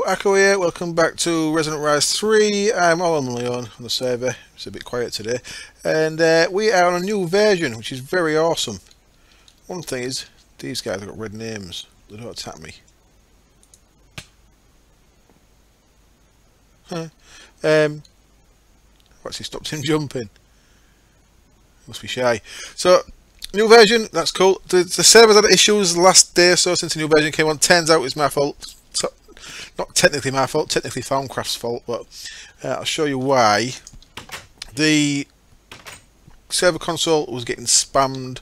Hello, Akko here. Welcome back to Resonant Rise 3. I'm all on my own on the server. It's a bit quiet today. And we are on a new version, which is very awesome. One thing is, these guys have got red names. They don't attack me. Huh. I've actually stopped him jumping. Must be shy. So, new version, that's cool. The server's had issues the last day or so since the new version came on. Turns out it's my fault. So, not technically my fault, technically Foundcraft's fault, but I'll show you why. The server console was getting spammed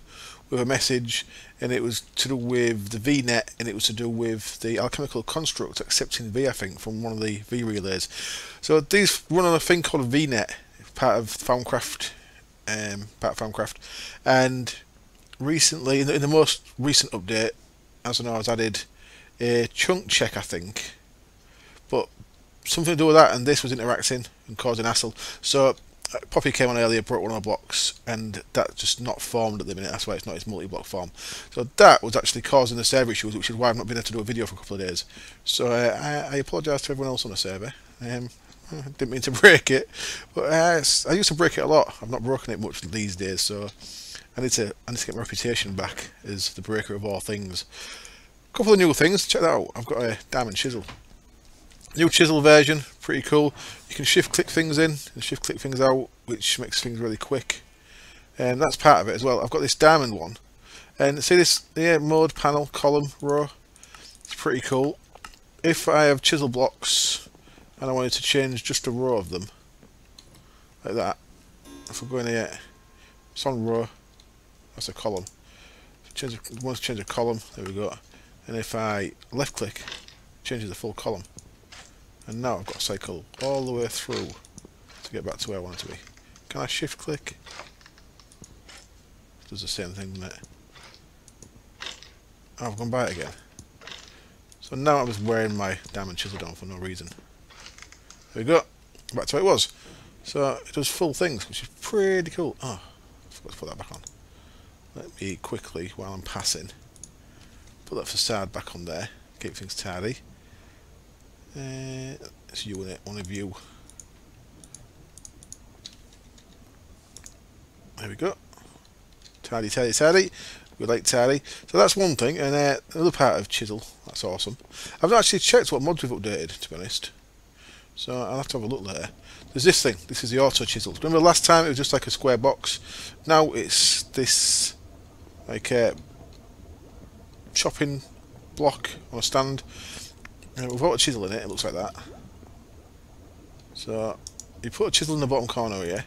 with a message, and it was to do with the VNet, and it was to do with the alchemical construct accepting V, I think, from one of the V relays. So these run on a thing called VNet, part of Foundcraft, and recently, in the most recent update, as I know, I was added a chunk check, I think, but something to do with that, and this was interacting and causing hassle. So Poppy came on earlier, broke one of the blocks, and that just not formed at the minute. That's why it's not its multi-block form. So that was actually causing the server issues, which is why I've not been able to do a video for a couple of days. So I apologise to everyone else on the server. I didn't mean to break it, but I used to break it a lot. I've not broken it much these days, so I need to get my reputation back as the breaker of all things. Couple of new things, check that out. I've got a diamond chisel. New chisel version, pretty cool. You can shift click things in and shift click things out, which makes things really quick. And that's part of it as well. I've got this diamond one. And see this mode panel, column, row. It's pretty cool. If I have chisel blocks and I wanted to change just a row of them, like that. If we're going here, it's on row, that's a column. Want to change a column, there we go. And if I left click, it changes the full column. And now I've got to cycle all the way through to get back to where I want it to be. Can I shift click? It does the same thing, doesn't it? Oh, I've gone by it again. So now I was wearing my diamond chisel down for no reason. There we go. Back to where it was. So it does full things, which is pretty cool. Oh, I forgot to put that back on. Let me quickly, while I'm passing, put that facade back on there, keep things tidy. It's you in it, one of you. There we go. Tidy, tidy, tidy. We like tidy. So that's one thing, and another part of chisel. That's awesome. I've not actually checked what mods we've updated, to be honest. So I'll have to have a look there. There's this thing. This is the auto chisel. Remember last time it was just like a square box? Now it's this like chopping block on a stand. And we've got a chisel in it. It looks like that. So you put a chisel in the bottom corner here,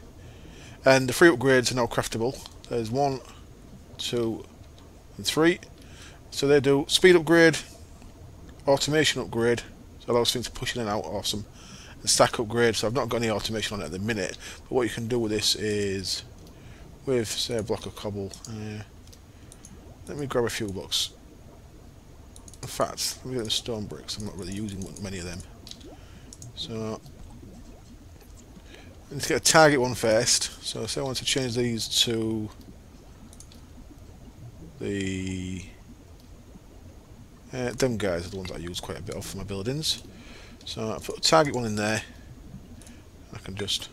and the 3 upgrades are now craftable. There's 1, 2, and 3. So they do speed upgrade, automation upgrade, so allows things to push in and out, awesome, and stack upgrade. So I've not got any automation on it at the minute, but what you can do with this is, with say a block of cobble, let me grab a few blocks. In fact, let me get the stone bricks. I'm not really using many of them, so I need to get a target one first. So say I want to change these to the them guys are the ones I use quite a bit of for my buildings. So I put a target one in there. I can just,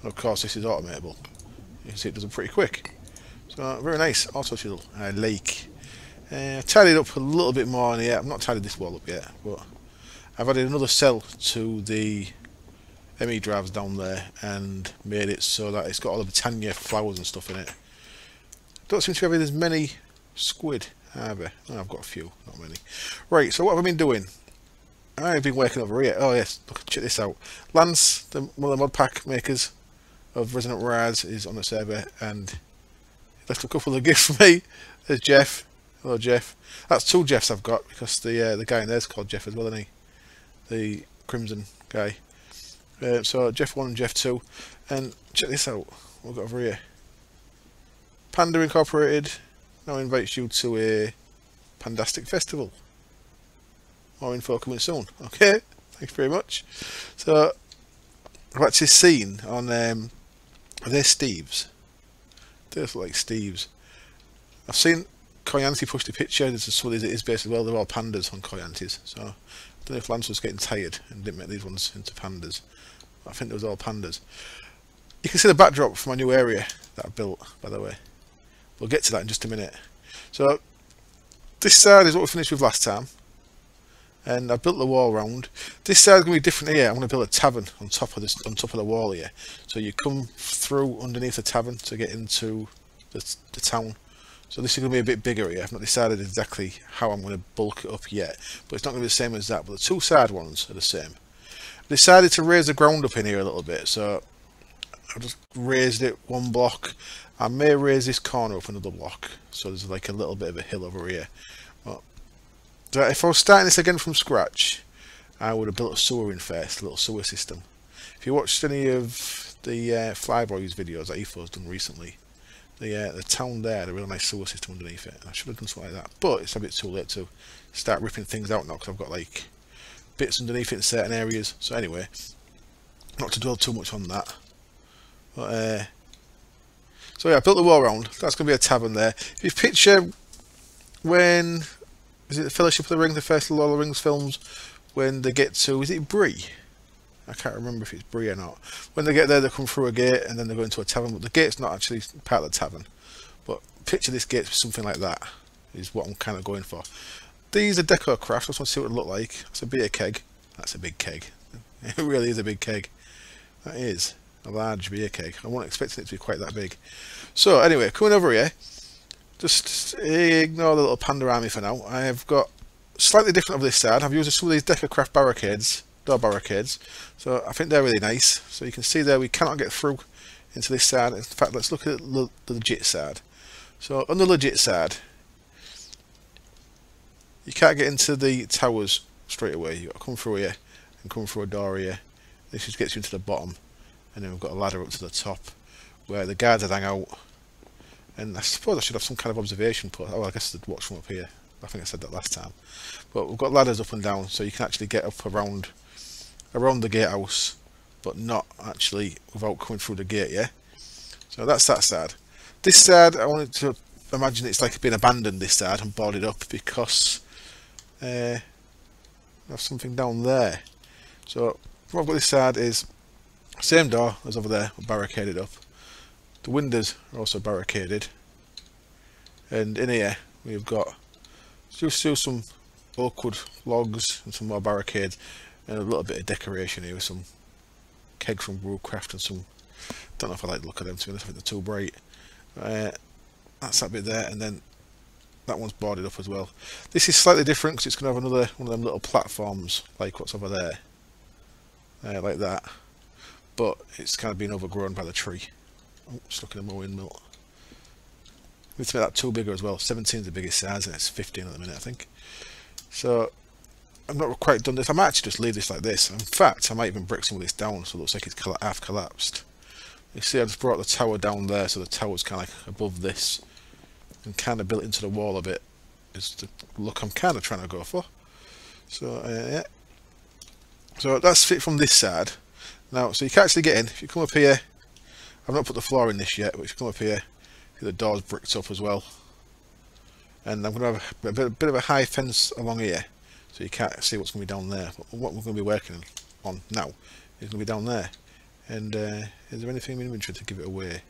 and of course this is automatable. You can see it does it pretty quick. So very nice. Also chisel. I like. Tidied up a little bit more in here. I've not tidied this wall up yet, but I've added another cell to the ME drives down there and made it so that it's got all the Britannia flowers and stuff in it. Don't seem to be having as many squid, have I? Oh, I've got a few, not many. Right, so what have I been doing? I've been working over here. Oh yes, look, check this out. Lance, one of the mod pack makers of Resonant Rise, is on the server, and he left a couple of gifts for me. There's Jeff. Hello Jeff. That's 2 Jeffs I've got, because the guy in there's called Jeff as well, isn't he? The Crimson guy. So Jeff 1 and Jeff 2. And check this out. What we've got over here. Panda Incorporated now invites you to a Pandastic Festival. More info coming soon. Okay, thanks very much. So I've actually seen on are they Steve's? They look like Steve's. I've seen Coyanti pushed the picture. There's some of these it is based as well. They're all pandas on Coyantes. So I don't know if Lance was getting tired and didn't make these ones into pandas. But I think they was all pandas. You can see the backdrop from my new area that I built, by the way. We'll get to that in just a minute. So this side is what we finished with last time. And I built the wall round. This side is going to be different here. I'm going to build a tavern on top of this, on top of the wall here. So you come through underneath the tavern to get into the town. So this is going to be a bit bigger here. I've not decided exactly how I'm going to bulk it up yet, but it's not going to be the same as that. But the two side ones are the same. I decided to raise the ground up in here a little bit, so I just raised it one block. I may raise this corner up another block, so there's like a little bit of a hill over here. But if I was starting this again from scratch, I would have built a sewer in first, a little sewer system. If you watched any of the Flyboys videos that EFO's done recently, the town there had a really nice sewer system underneath it. I should have done something like that, but it's a bit too late to start ripping things out now because I've got like bits underneath it in certain areas. So anyway, not to dwell too much on that. But so yeah, I built the wall round. That's going to be a tavern there. If you picture when is it the Fellowship of the Ring, the first Lord of the Rings films, when they get to, is it Bree? I can't remember if it's Bree or not. When they get there, they come through a gate and then they go into a tavern, but the gate's not actually part of the tavern. But picture this gate something like that is what I'm kind of going for. These are deco craft. I just want to see what it look like. That's a beer keg. That's a big keg. It really is a big keg. That is a large beer keg. I wasn't expecting it to be quite that big. So anyway, coming over here, just ignore the little panda army for now. I have got slightly different of this side. I've used some of these Decacraft barricades, door barricades. So I think they're really nice. So you can see there we cannot get through into this side. In fact, let's look at the legit side. So on the legit side, you can't get into the towers straight away. You've got to come through here and come through a door here. This just gets you into the bottom. And then we've got a ladder up to the top where the guards would hang out. And I suppose I should have some kind of observation put. Oh, I guess I'd watch from up here. I think I said that last time. But we've got ladders up and down, so you can actually get up around the gatehouse, but not actually without coming through the gate. Yeah. So that's that side. This side, I wanted to imagine it's like being abandoned. This side and boarded up because I have something down there. So what I've got this side is same door as over there, barricaded up. The windows are also barricaded, and in here we've got just some oak wood logs and some more barricades and a little bit of decoration here with some kegs from Brewcraft and some, don't know if I like the look of them, to be honest. I think they're too bright. That's that bit there, and then that one's boarded up as well. This is slightly different because it's going to have another one of them little platforms like what's over there, like that, but it's kind of been overgrown by the tree. Oh, just looking at my windmill. We need to make that two bigger as well. 17 is the biggest size and it's 15 at the minute, I think. So I'm not quite done this. I might actually just leave this like this. In fact, I might even brick some of this down so it looks like it's half collapsed. You see, I just brought the tower down there, so the tower's kind of like above this and kind of built into the wall a bit. Is the look I'm kind of trying to go for. So yeah. So that's fit from this side. Now, so you can actually get in. If you come up here, I've not put the floor in this yet, but if you come up here, the door's bricked up as well. And I'm going to have a bit of a high fence along here, so you can't see what's going to be down there. But what we're going to be working on now is going to be down there. And is there anything in inventory to give it away?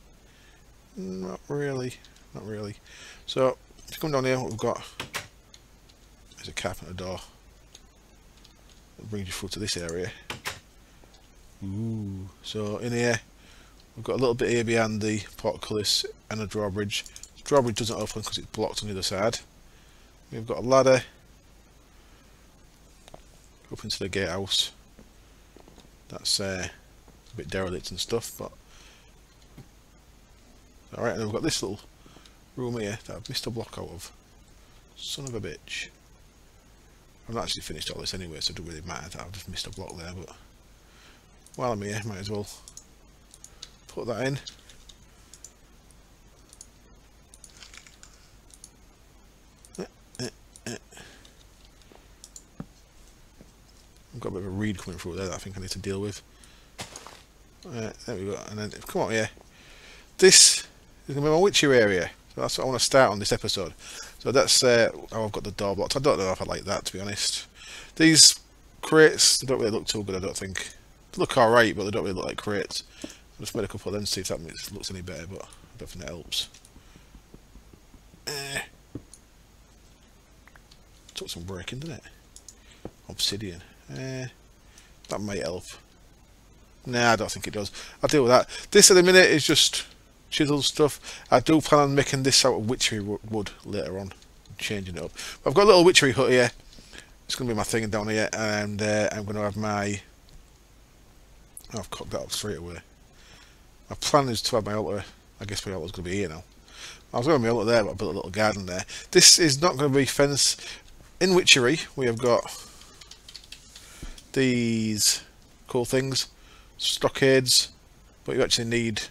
Not really, not really. So if you come down here, what we've got is a carpenter door that brings you through to this area. Ooh, so in here we've got a little bit here behind the portcullis and a drawbridge. The drawbridge doesn't open because it's blocked on the other side. We've got a ladder up into the gatehouse. That's a bit derelict and stuff, but alright. And then we've got this little room here that I've missed a block out of. Son of a bitch. I've not actually finished all this anyway, so it doesn't really matter that I've just missed a block there, but while I'm here, might as well put that in. I've got a bit of a reed coming through there that I think I need to deal with. There we go. And then come on here. This is going to be my witcher area. So that's what I want to start on this episode. So that's how I've got the door blocked. I don't know if I like that, to be honest. These crates, they don't really look too good, I don't think. They look alright, but they don't really look like crates. I'll just made a couple of them to see if that looks any better, but I don't think that helps. Took some breaking, didn't it? Obsidian. That might help. Nah, I don't think it does. I'll deal with that. This at the minute is just chisel stuff. I do plan on making this out of witchery wood later on, changing it up. But I've got a little witchery hut here. It's going to be my thing down here, and I'm going to have my... Oh, I've cocked that up straight away. My plan is to have my altar. I guess my altar's going to be here now. I was going to have my altar there, but I built a little garden there. This is not going to be fence. In witchery, we have got these cool things, stockades, but you actually need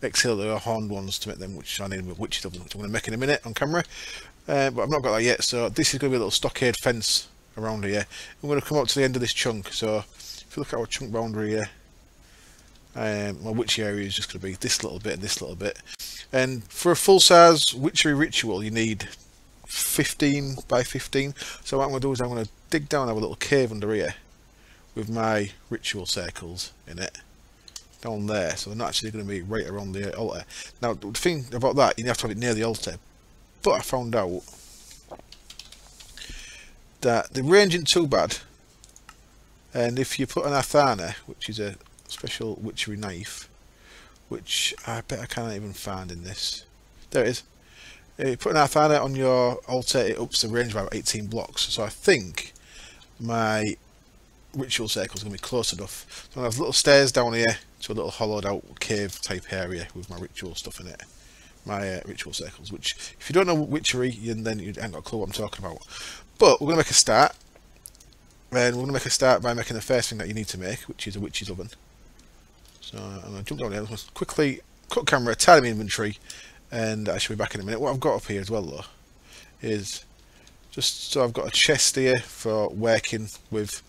auxiliary or horned ones to make them, which I need with witches oven, which I'm going to make in a minute on camera. But I've not got that yet, so this is going to be a little stockade fence around here. I'm going to come up to the end of this chunk, so if you look at our chunk boundary here, my witchy area is just going to be this little bit and this little bit. And for a full-size witchery ritual, you need 15 by 15. So what I'm going to do is I'm going to dig down, have a little cave under here with my ritual circles in it down there, so they're not actually going to be right around the altar. Now the thing about that, you have to have it near the altar, but I found out that the range isn't too bad, and if you put an Athana, which is a special witchery knife, which I bet I can't even find in this, there it is. If you put an Athana on your altar, it ups the range by about 18 blocks, so I think my ritual circle is going to be close enough. So I have little stairs down here to a little hollowed out cave type area with my ritual stuff in it, my ritual circles, which if you don't know witchery, then you ain't got a clue what I'm talking about. But we're going to make a start, and we're going to make a start by making the first thing that you need to make, which is a witch's oven. So I'm going to jump down here, I'm going to quickly cut camera, tidy my inventory, and I shall be back in a minute. What I've got up here as well though is just so I've got a chest here for working with.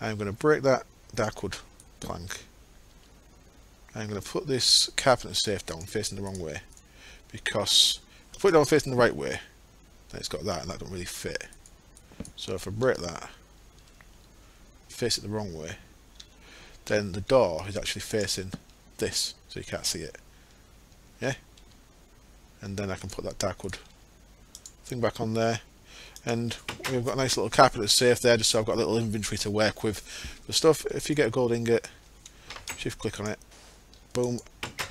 I'm going to break that darkwood plank. I'm going to put this carpenter safe down facing the wrong way, because if I put it down facing the right way, then it's got that, and that don't really fit. So if I break that, face it the wrong way, then the door is actually facing this, so you can't see it. Yeah? And then I can put that darkwood thing back on there. And we've got a nice little carpenter safe there, just so I've got a little inventory to work with the stuff. If you get a gold ingot, shift click on it, boom,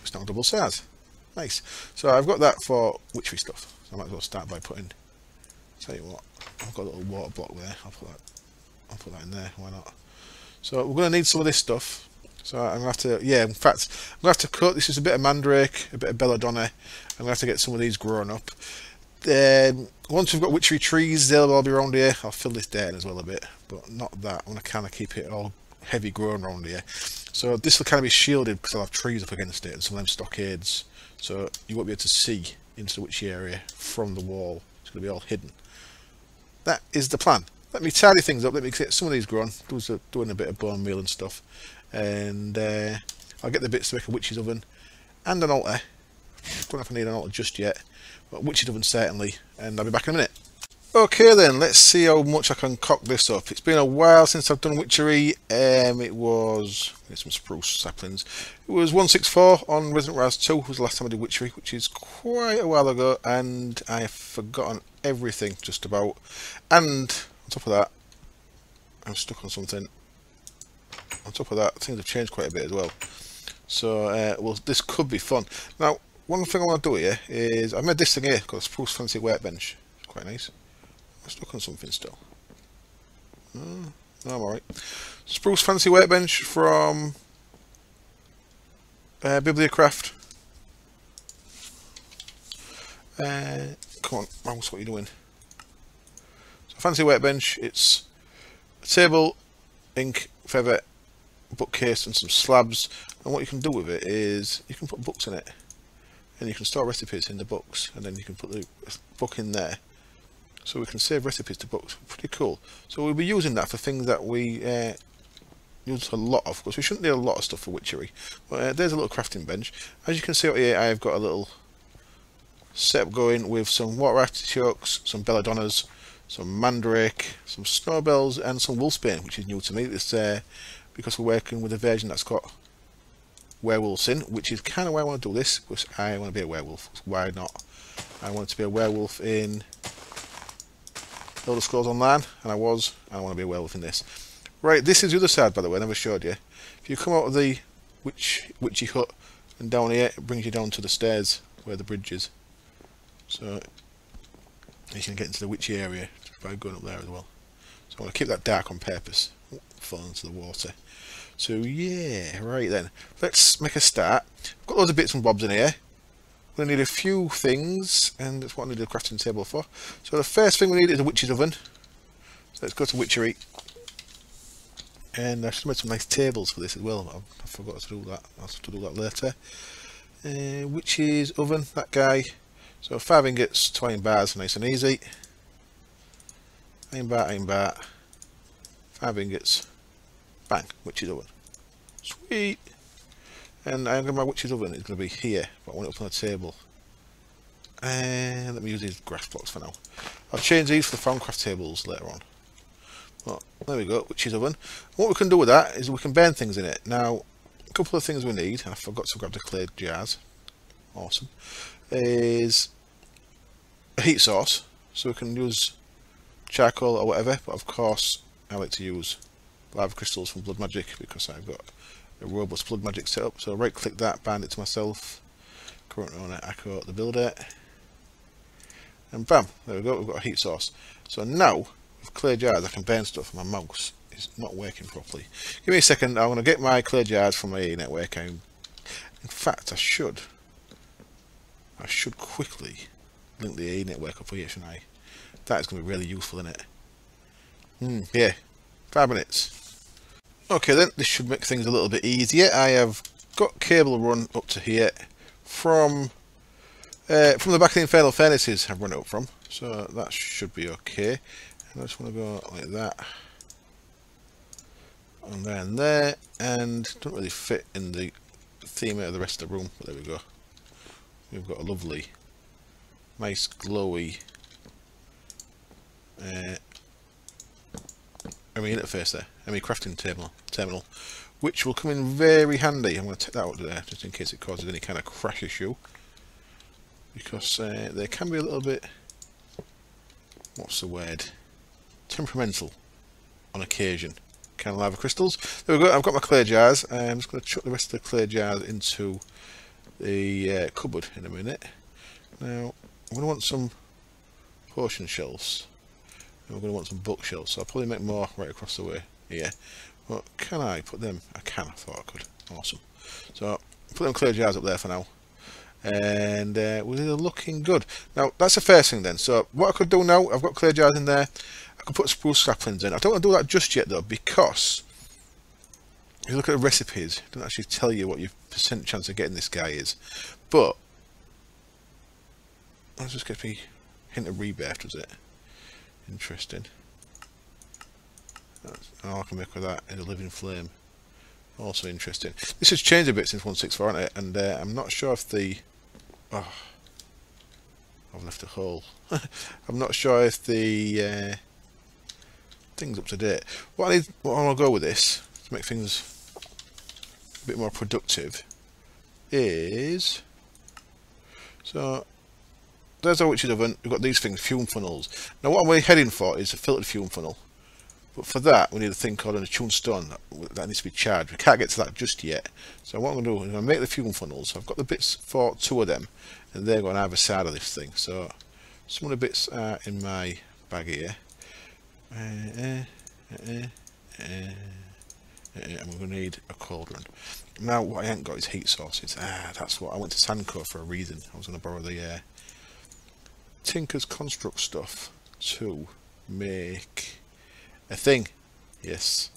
it's now double size. Nice. So I've got that for witchery stuff. So I might as well start by putting, tell you what, I've got a little water block there, I'll put that in there, why not? So we're going to need some of this stuff. So I'm going to have to, yeah, in fact, I'm going to have to cut, this is a bit of mandrake, a bit of belladonna. I'm going to have to get some of these grown up. Once we've got witchery trees, they'll all be around here. I'll fill this dirt in as well a bit, but not that. I want to kind of keep it all heavy grown around here. So this will kind of be shielded because I'll have trees up against it and some of them stockades. So you won't be able to see into the witchy area from the wall. It's going to be all hidden. That is the plan. Let me tidy things up. Let me get some of these grown. Doing a bit of bone meal and stuff. And I'll get the bits to make a witch's oven and an altar. Don't know if I need an altar just yet, but witch's oven certainly, and I'll be back in a minute. Okay then, let's see how much I can cock this up. It's been a while since I've done witchery. It was, get some spruce saplings. It was 164 on Resonant Rise 2 was the last time I did witchery, which is quite a while ago, and I have forgotten everything just about. And on top of that, I'm stuck on something. On top of that, things have changed quite a bit as well. So, well, this could be fun. Now, one thing I want to do here is, I made this thing here, called a spruce fancy workbench. It's quite nice. I'm stuck on something still. No, I'm alright. Spruce fancy workbench from Bibliocraft. Come on, mouse, what are you doing? So, fancy workbench, it's a table, ink, feather, bookcase and some slabs, and what you can do with it is you can put books in it and you can store recipes in the books, and then you can put the book in there so we can save recipes to books. Pretty cool. So we'll be using that for things that we use a lot of, because we shouldn't need a lot of stuff for witchery, but there's a little crafting bench. As you can see out here, I've got a little setup going with some water artichokes, some belladonnas, some mandrake, some snowbells, and some wolfsbane, which is new to me. It's because we're working with a version that's got werewolves in, which is kind of why I want to do this, because I want to be a werewolf. Why not? I wanted to be a werewolf in Elder Scrolls Online, and I want to be a werewolf in this. Right, this is the other side, by the way, I never showed you. If you come out of the witchy hut and down here, it brings you down to the stairs where the bridge is. So you can get into the witchy area by going up there as well. So I want to keep that dark on purpose. Fall into the water. So yeah, right then. Let's make a start. I've got loads of bits and bobs in here. We're going to need a few things, and that's what I need a crafting table for. So the first thing we need is a witch's oven. So let's go to witchery. And I should have made some nice tables for this as well. I forgot to do that. I'll have to do that later. Witch's oven, that guy. So 5 ingots to iron bars, nice and easy. Iron bar, 5 ingots, bang, witch's oven. Sweet! And my witch's oven is going to be here, but I want it up on the table. And let me use these grass blocks for now. I'll change these for the Farmcraft tables later on. Well, there we go, witch's oven. What we can do with that is we can burn things in it. Now, a couple of things we need, and I forgot to grab the clay jars. Awesome. Is a heat source, so we can use charcoal or whatever, but of course I like to use lava crystals from Blood Magic because I've got a robust Blood Magic setup. So right click that, bind it to myself, current owner, Echo the builder, and bam, there we go, we've got a heat source. So now with clay jars I can burn stuff. My mouse is not working properly. Give me a second, I want to get my clay jars from my network. In fact, I should quickly link the A network up here, shouldn't I? That is going to be really useful, isn't it? Yeah, 5 minutes. Okay then, this should make things a little bit easier. I have got cable run up to here from the back of the infernal furnaces I've run it up from, so that should be okay. And I just want to go like that, and there, and it doesn't really fit in the theme of the rest of the room, but there we go. We've got a lovely, nice, glowy ME interface there, ME crafting terminal, which will come in very handy. I'm going to take that out there just in case it causes any kind of crash issue, because they can be a little bit, what's the word, temperamental on occasion. Kind of lava crystals. There we go, I've got my clay jars. I'm just going to chuck the rest of the clay jars into the cupboard in a minute. Now I'm going to want some potion shelves, and we're going to want some bookshelves, so I'll probably make more right across the way here. But can I put them? I can, I thought I could. Awesome. So put them clay jars up there for now, and we're looking good. Now that's the first thing then. So what I could do now, I've got clay jars in there, I could put spruce saplings in. I don't want to do that just yet though, because if you look at the recipes, it doesn't actually tell you what your percent chance of getting this guy is. But let's just get me hint of rebirth, does it? Interesting. All I can make with that is a living flame. Also interesting. This has changed a bit since 1.6.4, hasn't it? And I'm not sure if the... Oh, I've left a hole. I'm not sure if the thing's up to date. What I want to go with this to make things a bit more productive is, so there's our witch's oven. We've got these things, fume funnels. Now what we're heading for is a filtered fume funnel, but for that we need a thing called an attuned stone that needs to be charged. We can't get to that just yet, so what I'm going to do is I'm going to make the fume funnels. So I've got the bits for 2 of them, and they're going on either side of this thing. So some of the bits are in my bag here, and we're going to need a cauldron. Now what I ain't got is heat sources. That's what I went to Sandco for a reason. I was going to borrow the Tinker's Construct stuff to make a thing. Yes,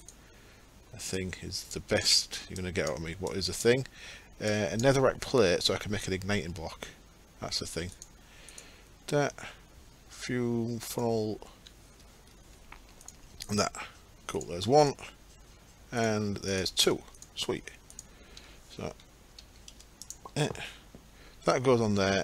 a thing is the best you're going to get out of me. What is a thing? A netherrack plate, so I can make an igniting block. That's the thing. That fume funnel and that. Cool, there's 1 and there's 2. Sweet. So that goes on there,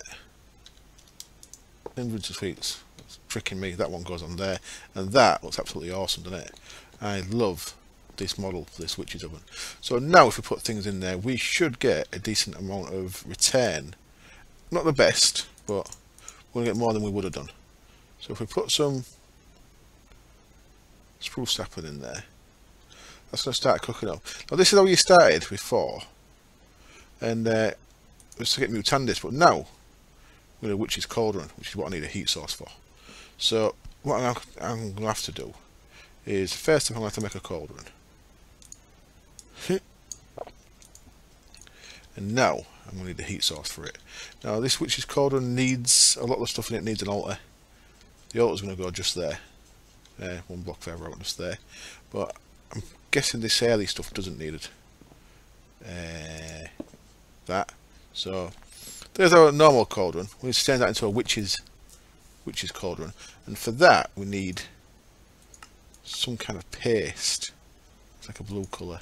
Inventory suites. It's tricking me. That one goes on there. And that looks absolutely awesome, doesn't it? I love this model for this witch's oven. So now if we put things in there, we should get a decent amount of return. Not the best, but we're going to get more than we would have done. So if we put some spruce sapling in there, that's going to start cooking up. Now this is how you started before, and was to get mutandis, but now we're going to witch's cauldron, which is what I need a heat source for. So what I'm going to have to do is, first I'm going to have to make a cauldron. And now I'm going to need the heat source for it. Now this witch's cauldron needs, a lot of the stuff in it needs an altar. The altar's going to go just there. One block further out, just there. But I'm guessing this early stuff doesn't need it. That. So there's our normal cauldron. We need to turn that into a witch's cauldron. And for that we need some kind of paste. It's like a blue colour.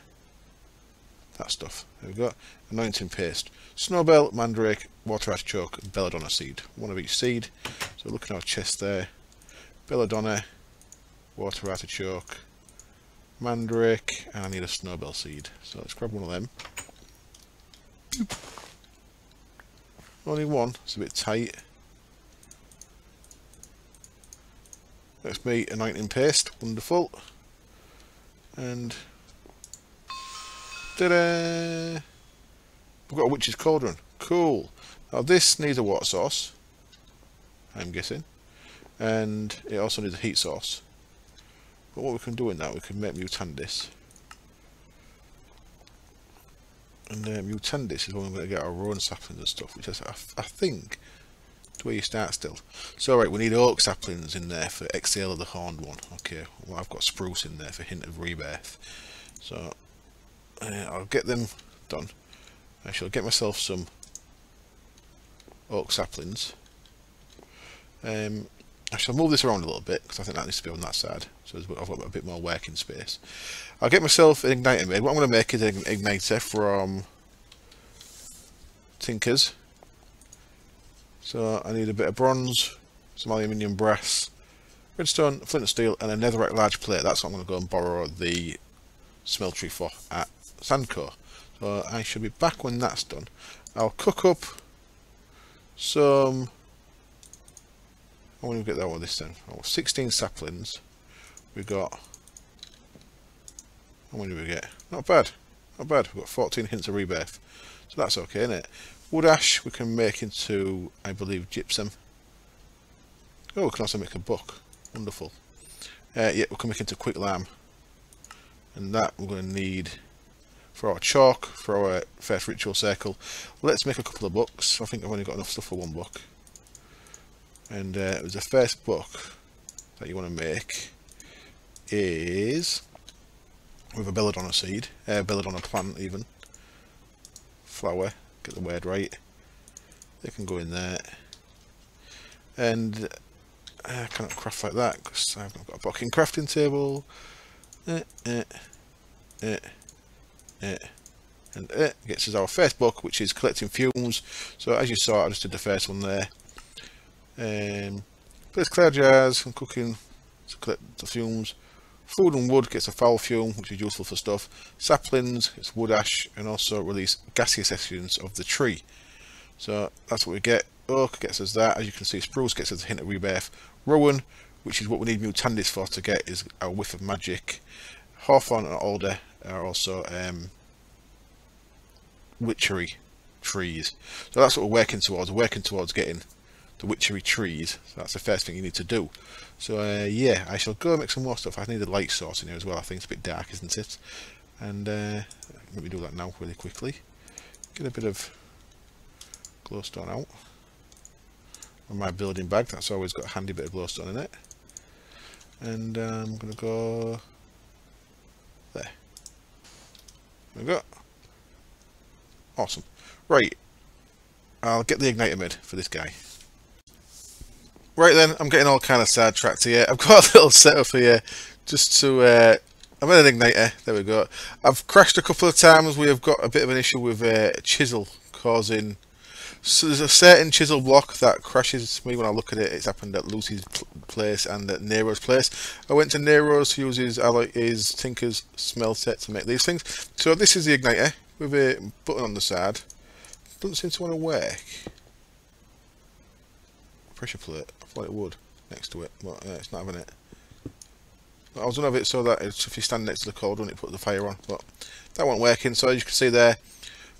That stuff. There we go. Anointing paste. Snowbell, mandrake, water artichoke, and belladonna seed. One of each seed. So look at our chest there. Belladonna, water artichoke, mandrake, and I need a snowbell seed. So let's grab one of them. Only one. It's a bit tight. Let's make anointing paste. Wonderful. And ta-da! We've got a witch's cauldron. Cool. Now this needs a water source, I'm guessing, and it also needs a heat source. But what we can do in that, we can make mutandis, and mutandis is when we're going to get our rowan saplings and stuff, which is, I think, is where you start still. So right, we need oak saplings in there for exhale of the horned one. Okay, well I've got spruce in there for hint of rebirth. So I'll get them done. I shall get myself some oak saplings. I shall move this around a little bit because I think that needs to be on that side, so I've got a bit more working space. I'll get myself an igniter made. What I'm going to make is an igniter from Tinkers. So I need a bit of bronze, some aluminium, brass, redstone, flint and steel, and a netherite large plate. That's what I'm going to go and borrow the smeltery for at Sandco. So I should be back when that's done. I'll cook up some. I want to get that one this time. Oh, 16 saplings. We got. How many do we get? Not bad. Not bad. We've got 14 hints of rebirth. So that's okay, isn't it? Wood ash we can make into, I believe, gypsum. Oh, we can also make a book. Wonderful. Yeah, we can make into quick lime. And that we're going to need for our chalk, for our first ritual circle. Let's make a couple of books. I think I've only got enough stuff for one book. And the first book that you want to make is with a belladonna seed, belladonna plant even, flower, get the word right. They can go in there. And I cannot craft like that because I've not got a blocking crafting table. And gets us our first book, which is collecting fumes. So as you saw, I just did the first one there. Place clear jars and cooking to collect the fumes. Food and wood gets a foul fume, which is useful for stuff. Saplings gets wood ash, and also release gaseous sections of the tree. So that's what we get. Oak gets us that. As you can see, spruce gets us a hint of rebirth. Rowan, which is what we need mutandis for to get, is our whiff of magic. Hawthorn and alder are also witchery trees. So that's what we're working towards. We're working towards getting the witchery trees. So that's the first thing you need to do. So yeah, I shall go make some more stuff. I need a light source in here as well. I think it's a bit dark, isn't it? And let me do that now really quickly. Get a bit of glowstone out on my building bag. That's always got a handy bit of glowstone in it. And I'm going to go there. There we go. Awesome. Right, I'll get the igniter made for this guy. Right then, I'm getting all kind of sidetracked here. I've got a little setup here just to. I'm in an igniter. There we go. I've crashed a couple of times. We have got a bit of an issue with a chisel causing So there's a certain chisel block that crashes me when I look at it. It's happened at Lucy's place and at Nero's place. I went to Nero's to use his Tinker's smell set to make these things. So this is the igniter with a button on the side. Doesn't seem to want to work. Pressure plate. I thought it would next to it, but it's not having it. I was gonna have it so that if you stand next to the cauldron, it put the fire on, but that wasn't working. So as you can see there,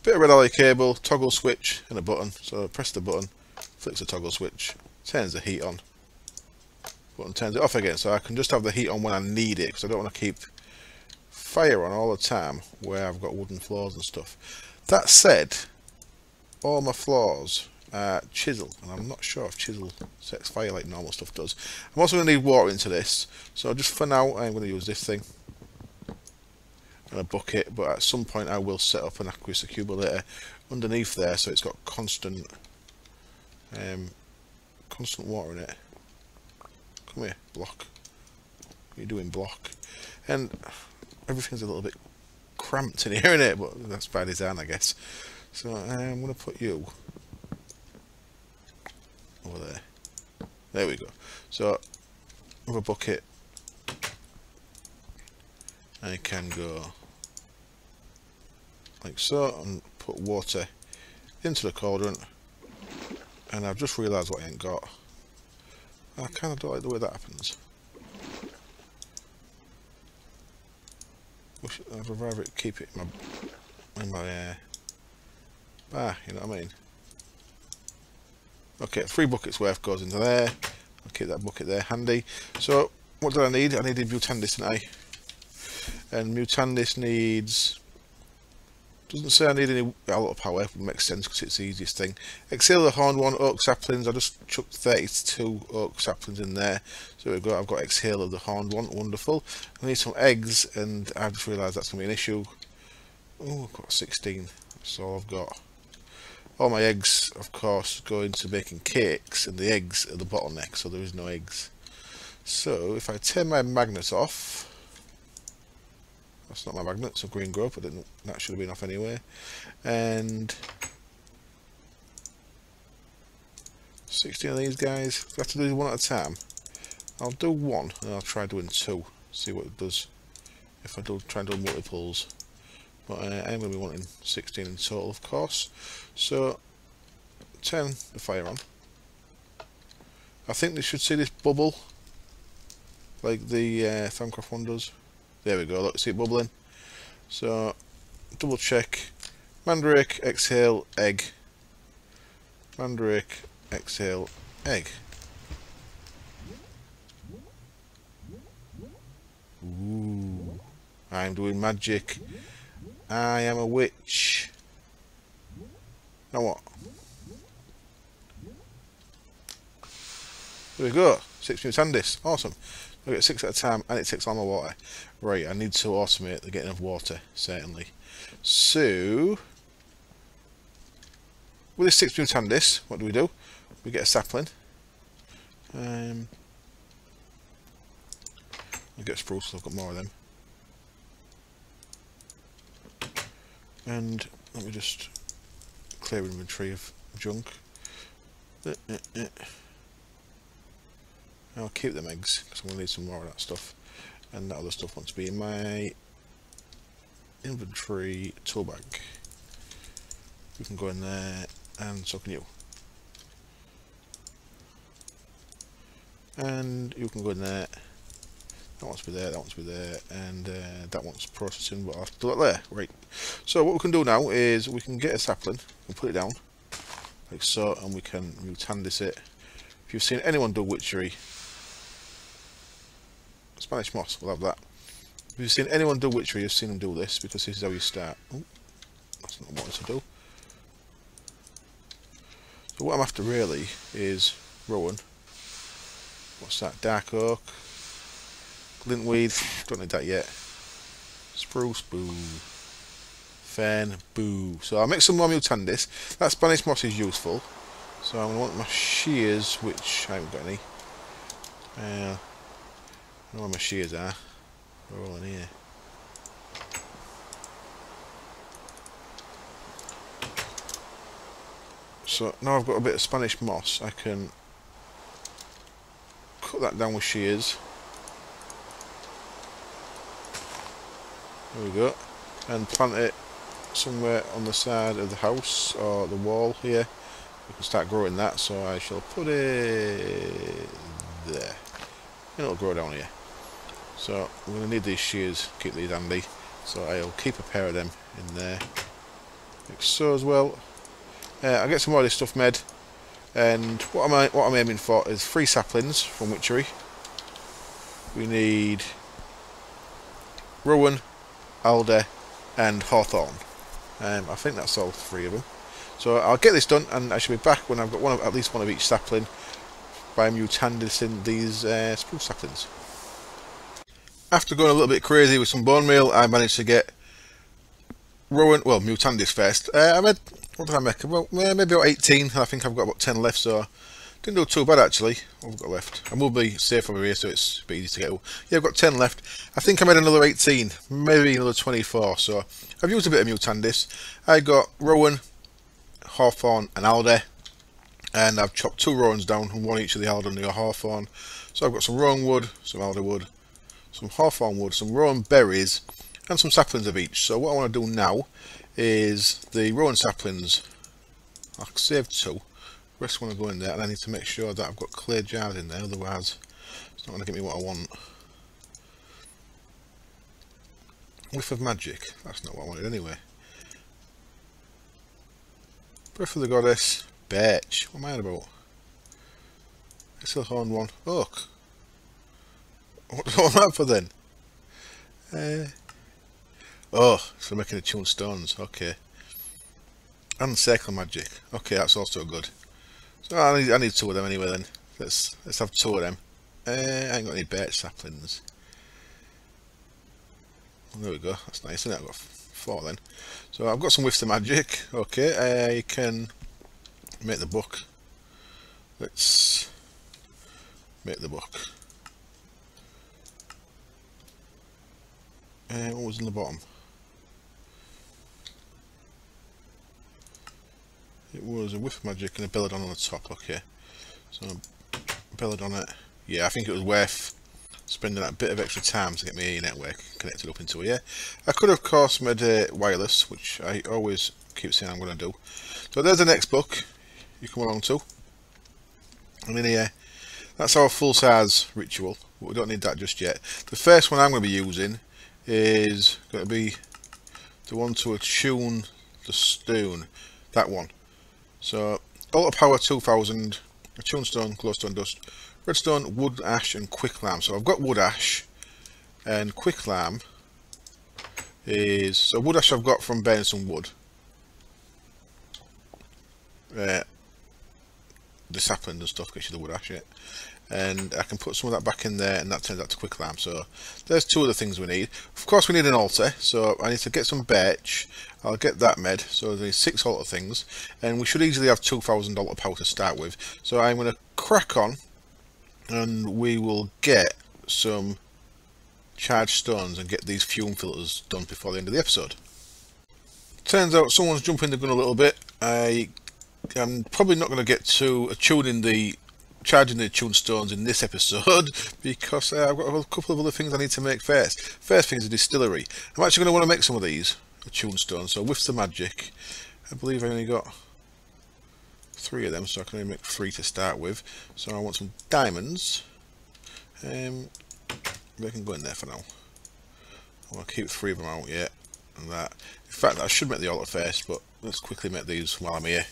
bit of red alloy cable, toggle switch, and a button. So press the button, flicks the toggle switch, turns the heat on. Button turns it off again, so I can just have the heat on when I need it, because I don't want to keep fire on all the time where I've got wooden floors and stuff. That said, all my floors are chisel, and I'm not sure if chisel sets fire like normal stuff does. I'm also going to need water into this, so just for now I'm going to use this thing and a bucket, but at some point I will set up an aqueous accumulator underneath there so it's got constant water in it. Come here, block. What are you doing, block? And everything's a little bit cramped in here, innit? But that's by design, I guess. So I'm going to put you over there. There we go. So with a bucket I can go like so and put water into the cauldron, and I've just realised what I ain't got. I kind of don't like the way that happens. I'd rather keep it in my bar, you know what I mean? Okay, 3 buckets worth goes into there. I'll keep that bucket there handy. So what did I need? I needed Mutandis, didn't I? And Mutandis needs, doesn't say I need a lot of power, but it makes sense because it's the easiest thing. Exhale the horned one, oak saplings. I just chucked 32 oak saplings in there. So we've got, I've got exhale of the horned one, wonderful. I need some eggs, and I've just realised that's going to be an issue. Oh, I've got 16, that's all I've got. All my eggs, of course, go into making cakes, and the eggs are the bottleneck, so there is no eggs. So if I turn my magnets off, that's not my magnet, so green grow, but that should have been off anyway. And 16 of these guys. I have to do one at a time. I'll do one, and I'll try doing 2. See what it does if I do try and do multiples. But I'm going to be wanting 16 in total, of course. So turn the fire on. I think they should see this bubble, like the Thancroft one does. There we go, look, see it bubbling. So double check. Mandrake, exhale, egg. Mandrake, exhale, egg. Ooh, I'm doing magic. I am a witch. Now what? There we go. 6 Mutandis. Awesome. I get 6 at a time, and it takes all my water. Right, I need to automate the getting of water, certainly. So with this 6 Mutandis, what do? We get a sapling. I get spruce, so I've got more of them. And let me just clear inventory of junk. I'll keep them eggs because I'm going to need some more of that stuff, and that other stuff wants to be in my inventory tool bag. You can go in there, and so can you. And you can go in there. That wants to be there, that wants to be there, and that wants processing, but I'll have to do it there. Right. So what we can do now is we can get a sapling and put it down, like so, and we can Mutandis it. If you've seen anyone do witchery, Spanish moss, we'll have that. If you've seen anyone do witchery, you've seen them do this, because this is how you start. Oh, that's not what I wanted to do. So what I'm after really is rowan. What's that? Dark oak. Lintweed, don't need that yet. Spruce, boo. Fern, boo. So I'll make some more Mutandis. That Spanish moss is useful. So I'm going to want my shears, which I haven't got any. I know where my shears are. They're all in here. So now I've got a bit of Spanish moss, I can cut that down with shears. There we go. And plant it somewhere on the side of the house or the wall here. We can start growing that, so I shall put it there. And it'll grow down here. So I'm going to need these shears, keep these handy. So I'll keep a pair of them in there. Like so as well. I'll get some more of this stuff made. And what I'm aiming for is 3 saplings from Witchery. We need rowan, alder and hawthorn. I think that's all 3 of them. So I'll get this done, and I shall be back when I've got at least one of each sapling by mutandising these spruce saplings. After going a little bit crazy with some bone meal, I managed to get rowan, well, mutandis first. I made, what did I make? Well, maybe about 18, and I think I've got about 10 left, so didn't do too bad actually. What have I got left? I will be safe over here, so it's a bit easy to get. Yeah, I've got 10 left. I think I made another 18, maybe another 24, so I've used a bit of mutandis. I got rowan, hawthorn and alder, and I've chopped 2 rowans down, and 1 each of the alder and the hawthorn. So I've got some rowan wood, some alder wood, some hawthorn wood, some rowan berries, and some saplings of each. So what I want to do now is the rowan saplings. I'll save 2. The rest want to go in there, and I need to make sure that I've got clay jars in there, otherwise it's not going to give me what I want. Whiff of magic. That's not what I wanted anyway. Breath of the Goddess. Birch. What am I on about? Silhorn 1. Oak. What am I for then? Oh, so making a tuned stones. Okay. And circle magic. Okay, that's also good. So I need 2 of them anyway then. Let's have 2 of them. I ain't got any birch saplings. There we go. That's nice, isn't it? I've got 4 then. So I've got some whiffs of magic. Okay, I can make the book. Let's make the book. What was in the bottom? It was a whiff of magic and a belladon on the top. Okay, so belladon it. Yeah, I think it was worth spending that bit of extra time to get my network connected up into it. Yeah, I could of course made it wireless, which I always keep saying I'm going to do. So there's the next book you come along to, and in here, that's our full size ritual, but we don't need that just yet. The first one I'm going to be using is going to be the one to attune the stone, that one. So altar power 2000, attune stone, glowstone dust, redstone, wood ash and quicklime. So I've got wood ash, and quicklime is, so wood ash I've got from burning some wood, the sapling and stuff gets you the wood ash, yeah. And I can put some of that back in there, and that turns out to quicklime. So there's 2 of the things we need. Of course we need an altar, so I need to get some birch. I'll get that made. So there's 6 altar things, and we should easily have 2000 altar power to start with. So I'm going to crack on, and we will get some charged stones and get these fume filters done before the end of the episode. Turns out someone's jumping the gun a little bit. I'm probably not going to get to charging the attuned stones in this episode because I've got a couple of other things I need to make first. First thing is a distillery. I'm actually going to want to make some of these attuned stones. So with the magic, I believe I only got 3 of them, so I can only make 3 to start with. So I want some diamonds. They can go in there for now. I want to keep 3 of them out yet, and that. In fact, I should make the altar first, but let's quickly make these while I'm here.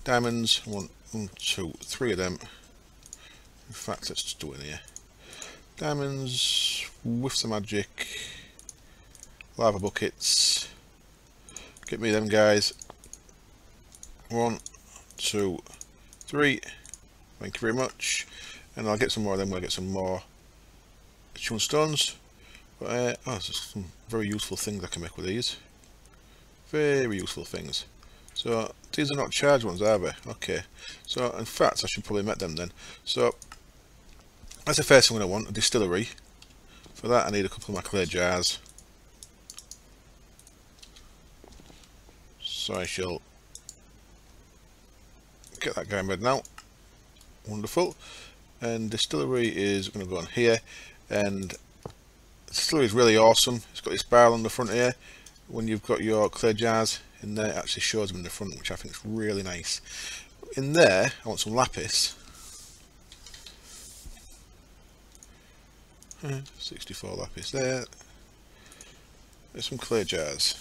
Diamonds. I want 1, 2, 3 of them. In fact, let's just do it here. Diamonds, with the magic, lava buckets. Get me them guys. 1, 2, 3. Thank you very much. And I'll get some more of them when I get some more attuned stones. But there's some very useful things I can make with these. Very useful things. So these are not charged ones, are they? Okay. So in fact, I should probably make them then. So that's the first thing I want, a distillery. For that, I need a couple of my clay jars. So I shall get that guy in bed now. Wonderful. And distillery is going to go on here, and distillery is really awesome. It's got this barrel on the front here. When you've got your clay jars in there, it actually shows them in the front, which I think is really nice. In there, I want some lapis. 64 lapis there. There's some clay jars.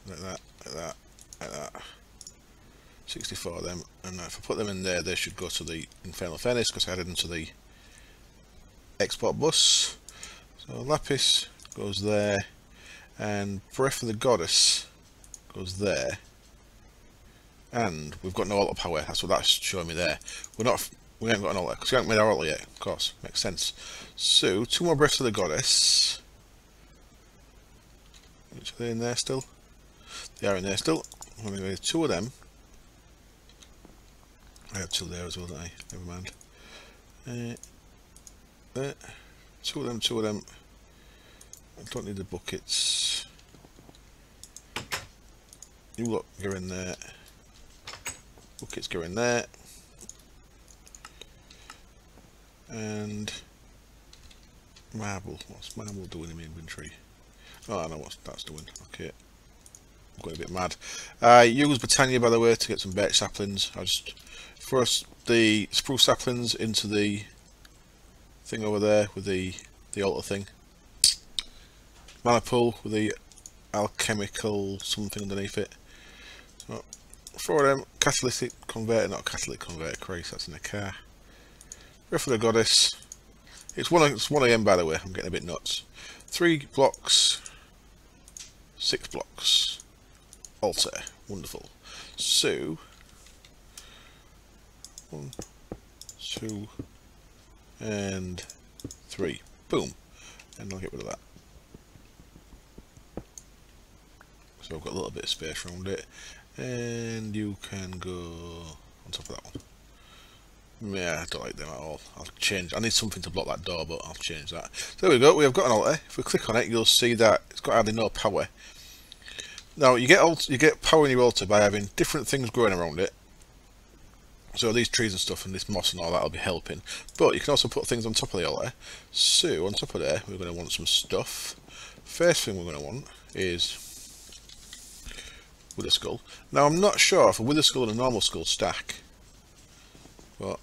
Like that, like that, like that. 64 of them, and if I put them in there, they should go to the infernal furnace because I added them to the export bus. So lapis goes there, and breath of the goddess goes there, and we've got no altar power. That's what that's showing me there. We haven't got an altar because we haven't made our altar yet. Of course, makes sense. So 2 more breaths of the goddess. Which are they in there still? They are in there still. Anyway, 2 of them. I have 2 there as well, don't I? Never mind. There. 2 of them, 2 of them. I don't need the buckets. You look, go in there. Buckets go in there. And marble. What's marble doing in my inventory? Oh, I know what that's doing. Okay. I'm going a bit mad. I use Britannia, by the way, to get some birch saplings. I just thrust the spruce saplings into the thing over there with the altar thing. Mana pool with the alchemical something underneath it. So, 4 of them. Catalytic converter, not catalytic converter. Christ, that's in the car. Breath of the goddess. It's one AM, by the way. I'm getting a bit nuts. 3 blocks. 6 blocks. Altar. Wonderful. So 1, 2, and 3. Boom. And I'll get rid of that. So I've got a little bit of space around it. And you can go on top of that one. Yeah, I don't like them at all. I'll change. I need something to block that door, but I'll change that. So there we go. We have got an altar. If we click on it, you'll see that it's got hardly no power. Now you get power in your altar by having different things growing around it. So these trees and stuff and this moss and all that will be helping. But you can also put things on top of the altar. So on top of there, we're going to want some stuff. First thing we're going to want is wither skull. Now I'm not sure if a wither skull and a normal skull stack, but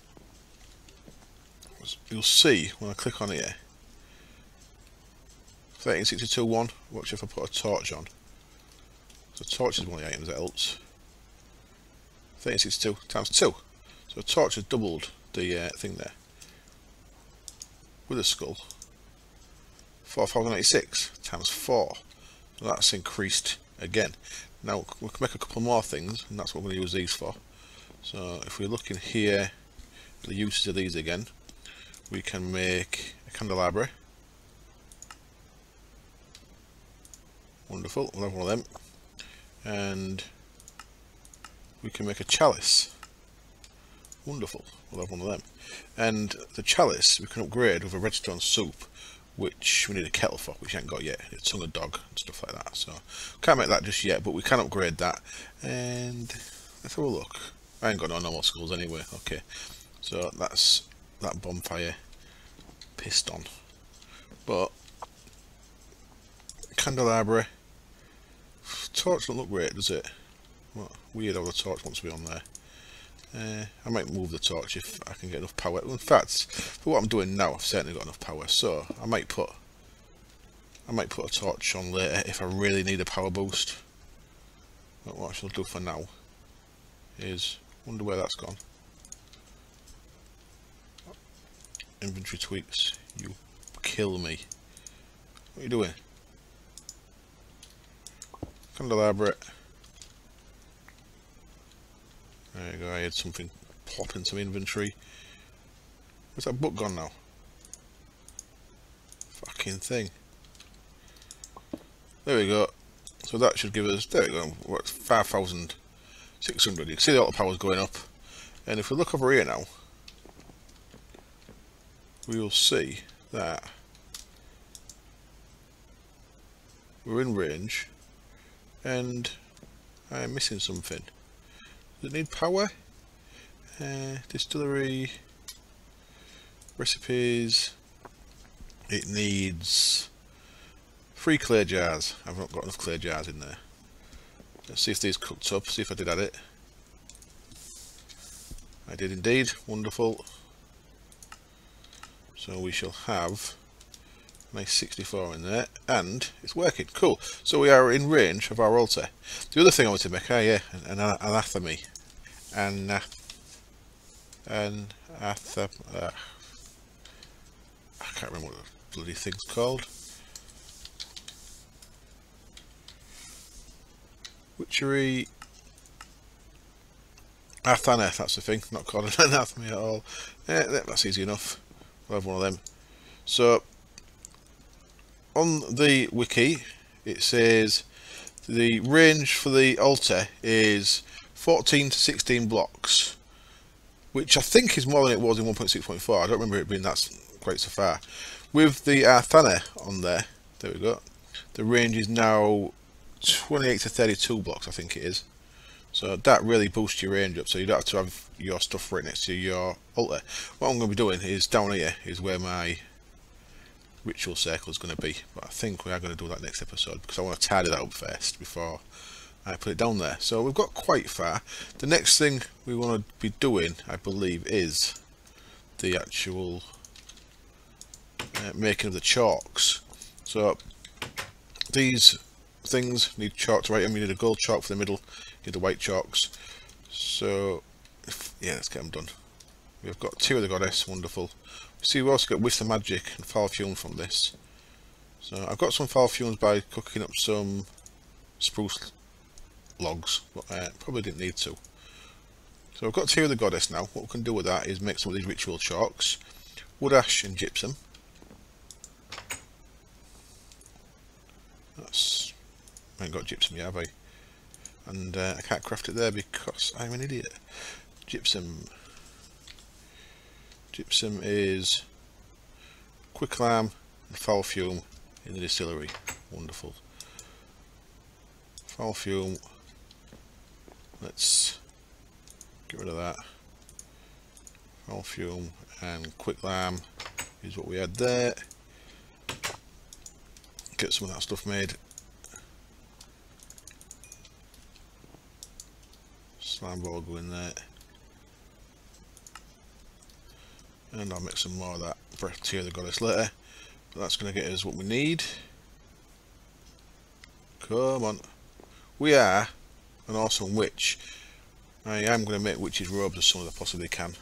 you'll see when I click on here. 1362.1. Watch if I put a torch on. So torch is one of the items that helps. 1362 times 2. So a torch has doubled the thing there. With a skull. 4086 times 4. So that's increased again. Now we can make a couple more things, and that's what we're going to use these for. So if we look in here, the uses of these again, we can make a candelabra. Wonderful, we'll have one of them. And we can make a chalice. Wonderful, we'll have one of them. And the chalice we can upgrade with a redstone soup, which we need a kettle for, which we ain't got yet. A tongue of dog and stuff like that. So can't make that just yet, but we can upgrade that. And let's have a look. I ain't got no normal skulls anyway. Okay, so that's that bonfire piston. But candelabra. Torch don't look great, does it? What? Weird how the torch wants to be on there. I might move the torch if I can get enough power. In fact, for what I'm doing now, I've certainly got enough power. So I might put a torch on later if I really need a power boost. But what I shall do for now is wonder where that's gone. Inventory tweaks. You kill me. What are you doing? Candelabra. There you go, I had something pop into my inventory. Where's that book gone now? Fucking thing. There we go. So that should give us, there we go, what, 5,600. You can see the auto power's going up. And if we look over here now, we will see that we're in range. And I'm missing something. Does it need power? Distillery, recipes. It needs 3 clay jars. I've not got enough clay jars in there. Let's see if these cooked up, see if I did add it. I did indeed, wonderful. So we shall have a nice 64 in there, and it's working, cool. So we are in range of our altar. The other thing I want to make, an anathema. I can't remember what the bloody thing's called. Witchery. Athana, that's the thing, not called an anathema at all. That's easy enough. We'll have one of them. So, on the wiki, it says the range for the altar is 14 to 16 blocks, which I think is more than it was in 1.6.4. I don't remember it being that quite so far. With the Athana on there we go, the range is now 28 to 32 blocks, I think it is. So that really boosts your range up, so you don't have to have your stuff right next to your altar. What I'm going to be doing is down here is where my ritual circle is going to be, but I think we are going to do that next episode because I want to tidy that up first before I put it down there. So we've got quite far. The next thing we want to be doing, I believe, is the actual making of the chalks. So these things need chalk to write them. You need a gold chalk for the middle, you need the white chalks. So yeah, let's get them done. We've got Tear of the Goddess, wonderful. See, we also get With the Magic and Foul Fume from this. So I've got some foul fumes by cooking up some spruce logs, but I probably didn't need to. So I've got Tear of the Goddess now. What we can do with that is make some of these ritual chalks. Wood ash and gypsum. I ain't got gypsum yet, have I? And I can't craft it there because I'm an idiot. Gypsum is quicklime and foul fume in the distillery. Wonderful. Foul fume. Let's get rid of that. Foul fume and quicklime is what we had there. Get some of that stuff made. Slime ball go in there. And I'll make some more of that Breath Tear the Goddess later. But that's going to get us what we need. Come on. We are an awesome witch. I am going to make witches' robes as soon as I possibly can.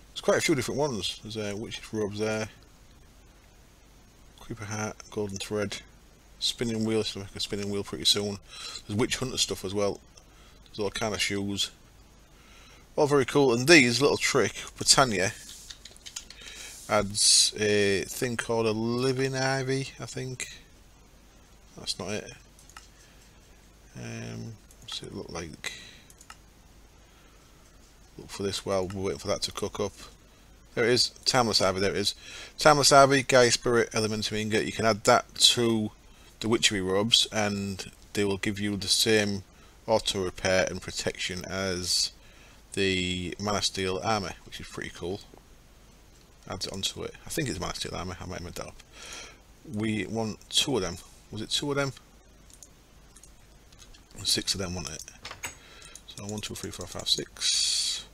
There's quite a few different ones. There's witches' robes there. Creeper hat, golden thread. Spinning wheel, so make a spinning wheel pretty soon. There's witch hunter stuff as well. There's all kind of shoes. All very cool. And these little trick, Britannia adds a thing called a living ivy, I think. That's not it. What's it look like? Look for this while we're waiting for that to cook up. There it is, Timeless Ivy, there it is. Timeless Ivy, Gaia Spirit, Elemental Ingot. You can add that to the witchery robes and they will give you the same auto repair and protection as the Mana Steel armor, which is pretty cool. Adds it onto it. I think it's Mana Steel armor, I might have made that up. We want 2 of them. Was it 2 of them? 6 of them, wasn't it? So 1, 2, 3, 4, 5, 6.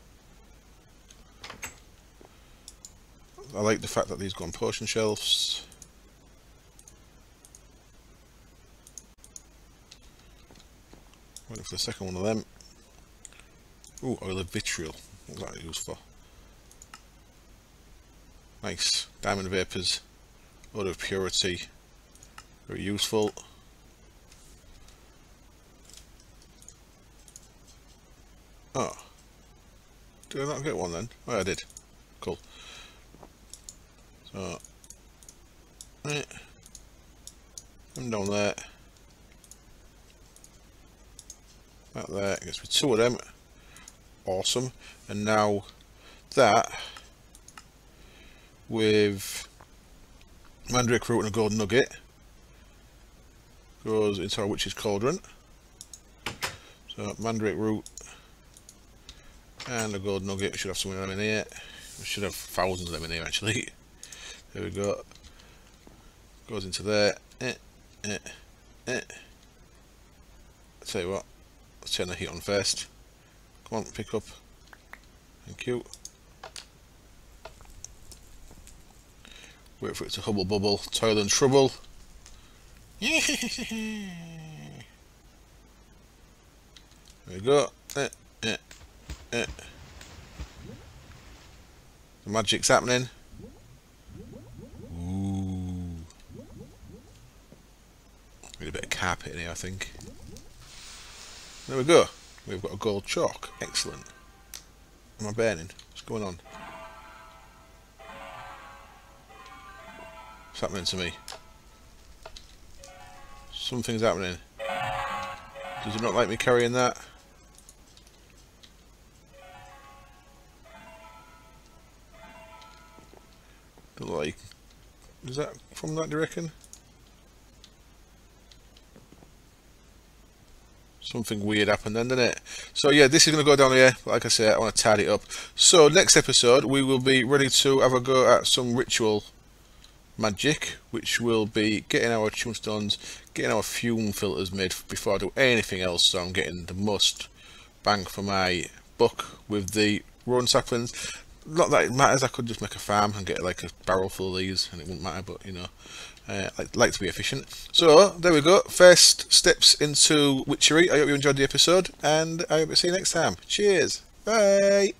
I like the fact that these go on potion shelves. Waiting for the second one of them. Ooh, oil of vitriol. What was that used for? Nice. Diamond vapors. Oil of purity. Very useful. Oh. Did I not get one then? Oh, I did. Cool. So. I'm down there. That there. I guess with 2 of them. Awesome. And now that with Mandrake Root and a Golden Nugget goes into our witch's cauldron. So mandrake root and a gold nugget. We should have some of them in here. We should have thousands of them in here actually. There we go. Goes into there. I'll tell you what, let's turn the heat on first. Come on, pick up. Thank you. Wait for it to hubble bubble. Toil and trouble. There we go. The magic's happening. Ooh. Need a bit of carpet in here, I think. There we go. We've got a gold chalk. Excellent. Am I burning? What's going on? What's happening to me? Something's happening. Does it not like me carrying that? Don't like. Is that from that, do you reckon? Something weird happened then, didn't it? So yeah, this is going to go down here. Like I said, I want to tidy it up. So next episode, we will be ready to have a go at some ritual magic, which will be getting our tombstones, getting our fume filters made before I do anything else, so I'm getting the most bang for my buck with the rowan saplings. Not that it matters, I could just make a farm and get like a barrel full of these and it wouldn't matter, but you know, I like to be efficient. So there we go, first steps into witchery. I hope you enjoyed the episode and I hope to see you next time. Cheers, bye.